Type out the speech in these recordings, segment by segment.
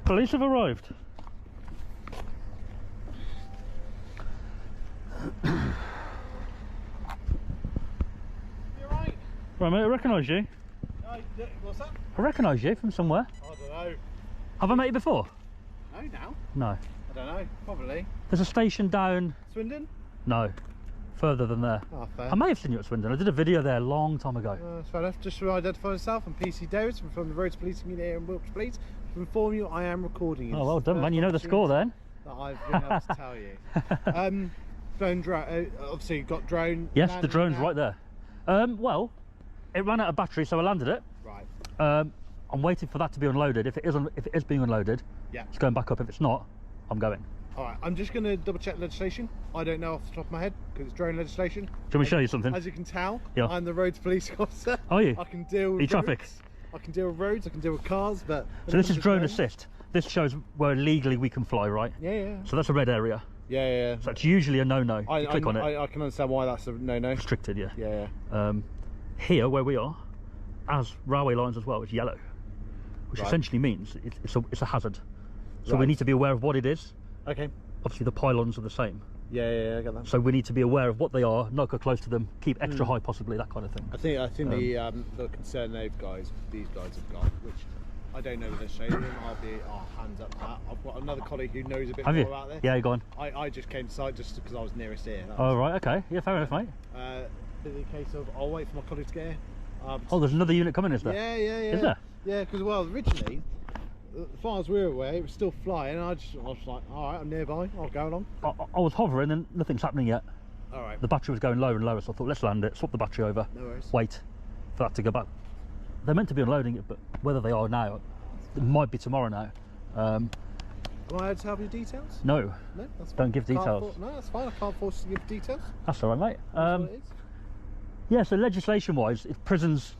Police have arrived. You alright? Right, mate, I recognise you. What's that? I recognise you from somewhere. I don't know. Have I met you before? No, now? No. I don't know. Probably. There's a station down... Swindon? No. Further than there. Oh, fair. I may have seen you at Swindon. I did a video there a long time ago. That's fair enough. Just to identify myself, I'm PC Davis from the Roads Policing Unit here in Wiltshire Police. To inform you, I am recording you. Oh, well done, man. You know the score then. That I've been able to tell you. Obviously, got drone. Yes, the landed drone's now. right there. Well, it ran out of battery, so I landed it. Right. I'm waiting for that to be unloaded. If it is being unloaded, Yeah. it's going back up. If it's not, I'm going. All right. I'm just going to double check legislation. I don't know off the top of my head because it's drone legislation. Do you want me to show you something? As you can tell, Yeah. I'm the roads police officer. Are you? I can deal with traffic? roads. I can deal with roads. I can deal with cars, but So this is drone assist. This shows where legally we can fly, right? Yeah. So that's a red area. Yeah. So that's usually a no-no. You click on it. I can understand why that's a no-no. Restricted, yeah. Yeah. Here, where we are, as railway lines as well, it's yellow, which Right. essentially means it's a hazard. So we Right. need to be aware of what it is. Okay. Obviously, the pylons are the same. Yeah, I get that. So we need to be aware of what they are, not go close to them, keep extra high possibly, that kind of thing. I think the concern these guys have got, which I don't know the legislation. I'll hands up that. I've got another colleague who knows a bit Have more you? about this. Yeah, you go on. I just came to site just because I was nearest here. Oh, right, okay. Yeah, fair enough, mate. In the case of, I'll wait for my colleague to get here. Oh, there's another unit coming, is there? Yeah. Is there? Yeah, because well, originally, as far as we were aware, it was still flying. And I was like, all right, I'm nearby. I'll go along. I was hovering and nothing's happening yet. All right. The battery was going lower and lower, so I thought, let's land it, swap the battery over, No worries. wait for that to go back. They're meant to be unloading it, but whether they are now, it might be tomorrow now. Am I allowed to have your details? No, No, that's fine. don't give Can't details. no, that's fine. I can't force you to give details. That's all right, mate. That's what it is. Yeah, so legislation-wise, if prisons,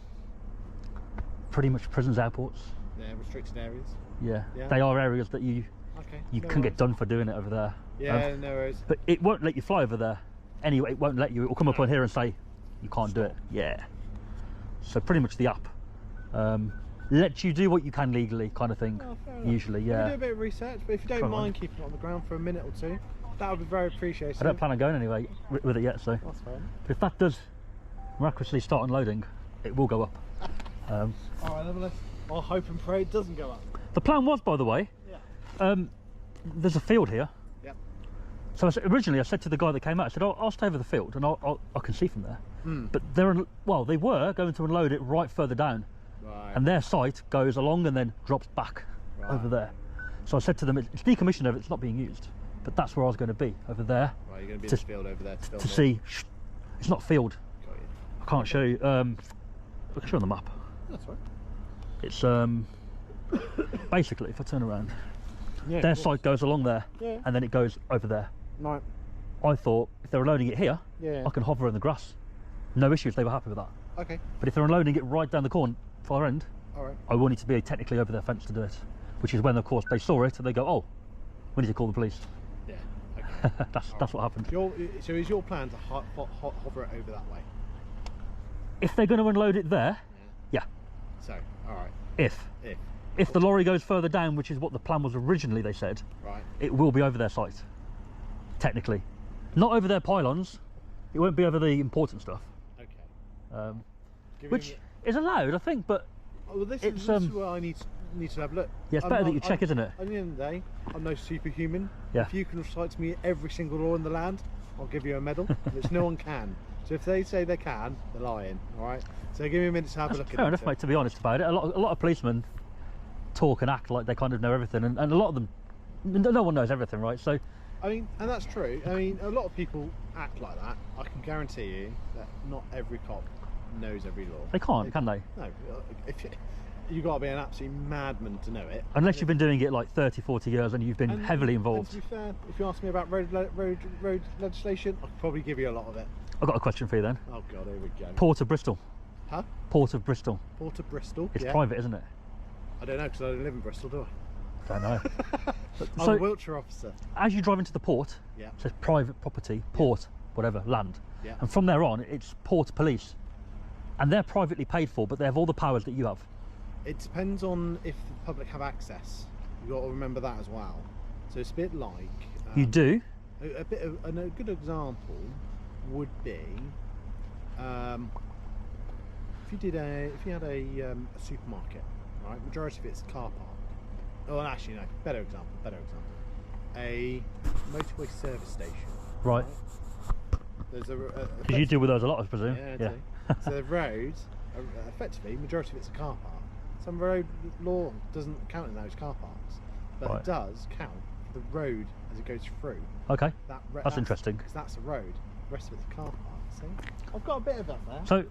pretty much prisons, airports, Yeah, restricted areas. yeah, Yeah. they are areas that you Okay. can no get worries. done for doing it over there. Yeah, no worries. But it won't let you fly over there. Anyway, it won't let you. It will come up on here and say, you can't do it. Yeah. So pretty much the app lets you do what you can legally, kind of thing. Oh, fair enough. Usually, We do yeah. a bit of research, but if you don't Try on. mind keeping it on the ground for a minute or two, that would be very appreciated. I don't plan on going anyway with it yet, so. That's fine. But if that does miraculously start unloading, it will go up. All right, then I'll hope and pray it doesn't go up. The plan was, by the way, Yeah. there's a field here. Yep. So originally I said to the guy that came out, I said, I'll stay over the field and I can see from there. But they were going to unload it right further down. Right. And their site goes along and then drops back over there. So I said to them, it's decommissioned over, it's not being used. But that's where I was going to be, over there, Right, you're going to be in to- the field over there to film to it. see. It's not field. Got you. I can't show you. I can show you on the map. That's right. It's basically, if I turn around, Yeah. their site goes along there, Yeah. and then it goes over there. Right. I thought if they're unloading it here, Yeah. I can hover in the grass. No issues, they were happy with that. Okay. But if they're unloading it right down the corner, far end, All right. I will need to be technically over their fence to do it. Which is when, of course, they saw it and they go, oh, we need to call the police. Yeah. Okay. That's what happened. So is your plan to hover it over that way? If they're going to unload it there, yeah. So, all right. If the lorry goes further down, which is what the plan was originally, they said, Right. it will be over their site, technically. Not over their pylons, it won't be over the important stuff, Okay. Give which me is allowed, I think, but well, this it's, is where I need to have a look. yeah, it's better that you check, isn't it? At the end of the day, I'm no superhuman. Yeah. If you can recite to me every single law in the land, I'll give you a medal. Which no one can. So if they say they can, they're lying. All right. So give me a minute to have a look at it. Fair enough, mate, to be honest about it. A lot of policemen talk and act like they kind of know everything, and a lot of them, no one knows everything, right? So, I mean, and that's true. I mean, a lot of people act like that. I can guarantee you that not every cop knows every law. they can't, can they? No. If you got to be an absolute madman to know it. Unless you've been doing it like 30, 40 years and you've been heavily And involved. to be fair, if you ask me about road legislation, I could probably give you a lot of it. I've got a question for you then. Oh God, here we go. Port of Bristol. Huh? Port of Bristol. Port of Bristol. It's yeah. private, isn't it? I don't know because I don't live in Bristol, do I? Don't know. I'm So- a Wiltshire officer. As you drive into the port, Yeah. it says private property, port, whatever, land. Yeah. And from there on, it's port police. And they're privately paid for, but they have all the powers that you have. It depends on if the public have access. You've got to remember that as well. So it's a bit like... You do? A bit of a good example would be if you had a supermarket, right? Majority of it's car park. Oh, actually no. Better example. A motorway service station. Right. There's Because you deal with those a lot, I presume. Yeah. So the road, effectively, majority of it's a car park. Some road law doesn't count in those car parks, but Right. it does count for the road as it goes through. Okay. That's That's interesting. Because that's a road. The rest of it's a car park. See, I've got a bit of that there. So,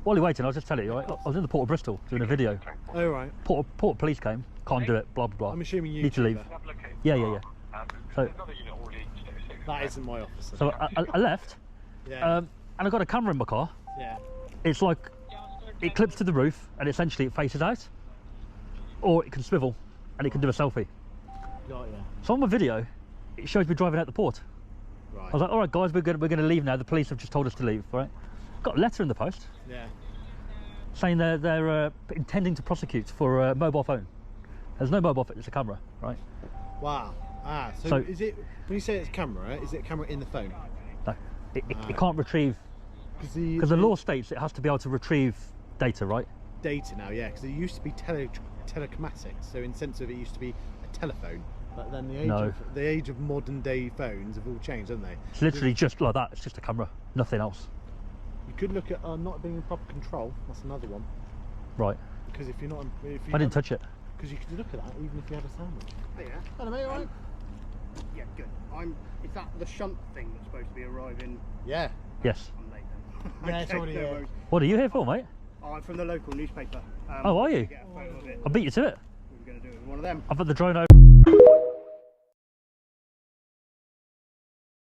while you're waiting, I'll just tell you, right? I was in the Port of Bristol doing a video. Oh right. Port Police came, can't do it, blah blah blah. I'm assuming you need to leave. Yeah. So, That isn't my officer. so I left, yeah. and I got a camera in my car. Yeah. It's like it clips to the roof, and essentially it faces out, or it can swivel, and it can do a selfie. Got ya. So on my video, it shows me driving out the port. Right. I was like, all right, guys, we're gonna leave now. The police have just told us to leave. Right? Got a letter in the post Yeah. saying they're intending to prosecute for a mobile phone. There's no mobile phone; it's a camera, right? Wow. So is it, when you say it's a camera, is it a camera in the phone? No, it can't retrieve, because the law states it has to be able to retrieve data, right? Data now, yeah, because it used to be telecomatics, so in sense of it used to be a telephone, but then the age of modern day phones have all changed, haven't they? It's literally just like that. It's just a camera, nothing else. You could look at not being in proper control. That's another one. Right. Because if you're not, I didn't touch it. Because you could look at that even if you had a sandwich. Oh, yeah. Hello, mate. All right? Yeah, good. Is that the shunt thing that's supposed to be arriving? Yeah. Yes. I'm late then. Yeah, it's Okay, already no here. worries. What are you here for, mate? Oh, I'm from the local newspaper. Oh, are you? Get a photo of it. I beat you to it. We were going to do it with one of them. I've got the drone over.